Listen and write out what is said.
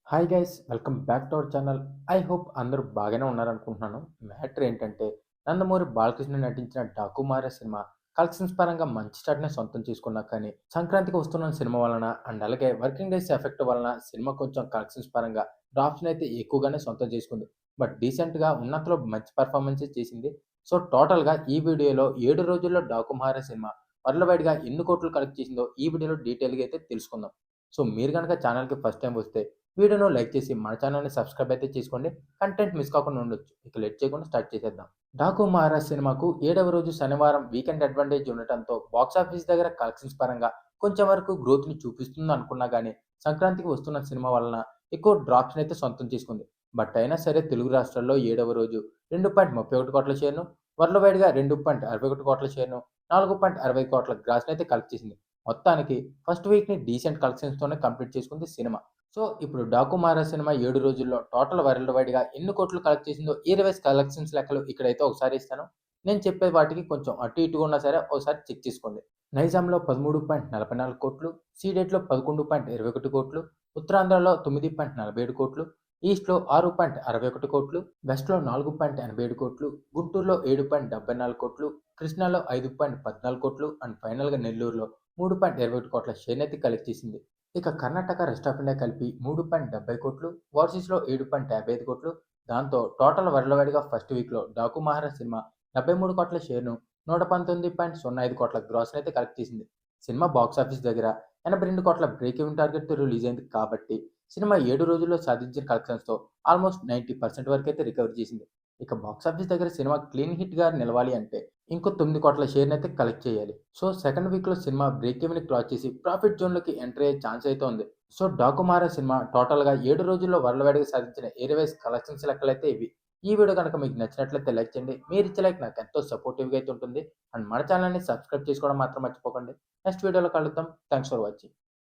Hi guys welcome back to our channel. I hope అందరూ బాగానే ఉన్నారనుకుంటున్నాను. Matter ఏంటంటే నందమూరి బాలకృష్ణ నటించిన 'డాకుమార' సినిమా కలెక్షన్స్ పరంగా మంచి స్టార్ట్‌నే సొంతం చేసుకున్నా కానీ సంక్రాంతికి వస్తున్న సినిమా వలన అండ్ అలాగే వర్కింగ్ డేస్ ఎఫెక్ట్ వలన సినిమా కొంచెం కలెక్షన్స్ పరంగా డ్రాప్స్‌నైతే ఎక్కువగానే సొంతం చేసుకుంది. బట్ డీసెంట్‌గా ఉన్నంతలో మంచి పెర్ఫార్మన్సే చేసింది. సో టోటల్‌గా ఈ వీడియోలో 7 రోజుల్లో 'డాకుమార' సినిమా వరల్డ్ వైడ్‌గా ఎన్ని కోట్లు కలెక్ట్ చేసిందో ఈ వీడియోలో డీటెయిల్‌గా అయితే తెలుసుకుందాం. సో మీరు గనక ఛానల్‌కి ఫస్ట్ టైమ్ వస్తే వీడియోను లైక్ చేసి మన ఛానల్‌ని సబ్స్క్రైబ్ అయితే చేసుకోండి. కంటెంట్ మిస్ కాకుండా ఉండొచ్చు. ఇక లేట్ చేయకుండా స్టార్ట్ చేసేద్దాం. 'డాకు మహారాజ్' సినిమాకు 7వ రోజు శనివారం వీకెండ్ అడ్వాంటేజ్ ఉండటంతో బాక్సాఫీస్ దగ్గర కలెక్షన్స్ పరంగా కొంచెం వరకు గ్రోత్‌ని చూపిస్తుందనుకున్నా గానీ, సంక్రాంతికి వస్తున్న సినిమా వలన ఎక్కువ డ్రాప్స్‌నైతే సొంతం చేసుకుంది. బట్ అయినా సరే తెలుగు రాష్ట్రాల్లో 7వ రోజు 2.31 షేర్‌ను, వరల్డ్ వైడ్‌గా 2.61 షేర్‌ను, 4.60 గ్రాస్‌నైతే కలెక్ట్ చేసింది. మొత్తానికి ఫస్ట్ వీక్‌ని డీసెంట్ కలెక్షన్స్‌తోనే కంప్లీట్ చేసుకుంది సినిమా. సో, ఇప్పుడు 'డాకుమార' సినిమా 7 రోజుల్లో టోటల్ వరల్డ్ వైడ్‌గా ఎన్ని కోట్లు కలెక్ట్ చేసిందో ఇయర్ వైస్ కలెక్షన్స్ లెక్కలు ఇక్కడైతే ఒకసారి ఇస్తాను. నేను చెప్పే వాటికి కొంచెం అటు ఇటుగా ఉన్నా సరే ఒకసారి చెక్ చేసుకోండి. నైజాంలో 13.44 సీడెడ్‌లో 11.21 ఉత్తరాంధ్రలో 9.47 ఈస్ట్‌లో 6.61 వెస్ట్‌లో 4.87 గుంటూరులో 7.74 కృష్ణాలో 5.14 అండ్ ఫైనల్‌గా నెల్లూరులో 3.21 షేర్‌నైతే కలెక్ట్ చేసింది. ఇక కర్ణాటక, రెస్ట్ ఆఫ్ ఇండియా కలిపి 3.70 ఓవర్సీస్‌లో 7.55 దాంతో టోటల్ వరల్డ్ వైడ్‌గా ఫస్ట్ వీక్‌లో 'డాకు మహారాజ్' సినిమా 73 షేర్‌ను 119.05 గ్రాస్‌నైతే కలెక్ట్ చేసింది. సినిమా బాక్సాఫీస్ దగ్గర 82 బ్రేక్ ఈవెన్ టార్గెట్‌తో రిలీజ్ అయింది కాబట్టి సినిమా 7 రోజుల్లో సాధించిన కలెక్షన్స్‌తో ఆల్మోస్ట్ 90% వరకైతే రికవర్ చేసింది. ఇక బాక్సాఫీస్ దగ్గర సినిమా క్లీన్ హిట్‌గా నిలవాలి అంటే ఇంకో 9 షేర్‌నైతే కలెక్ట్ చేయాలి. సో, సెకండ్ వీక్‌లో సినిమా బ్రేక్ ఈవెన్‌ని క్రాస్ చేసి ప్రాఫిట్ జోన్‌లోకి ఎంటర్ అయ్యే ఛాన్స్ అయితే ఉంది. సో, 'డాకుమార' సినిమా టోటల్‌గా 7 రోజుల్లో వరల్డ్ వైడ్‌గా సాధించిన ఏరియా వైస్ కలెక్షన్స్ లెక్కలైతే ఇవి. ఈ వీడియో గనుక మీకు నచ్చినట్లయితే లైక్ చేయండి. మీరిచ్చే లైక్ నాకు ఎంతో సపోర్టివ్‌గా అయితే ఉంటుంది. అండ్ మన ఛానెల్‌ని సబ్స్క్రైబ్ చేసుకోవడం మాత్రం మర్చిపోకండి. నెక్స్ట్ వీడియోలో కలుద్దాం. Thanks for watching.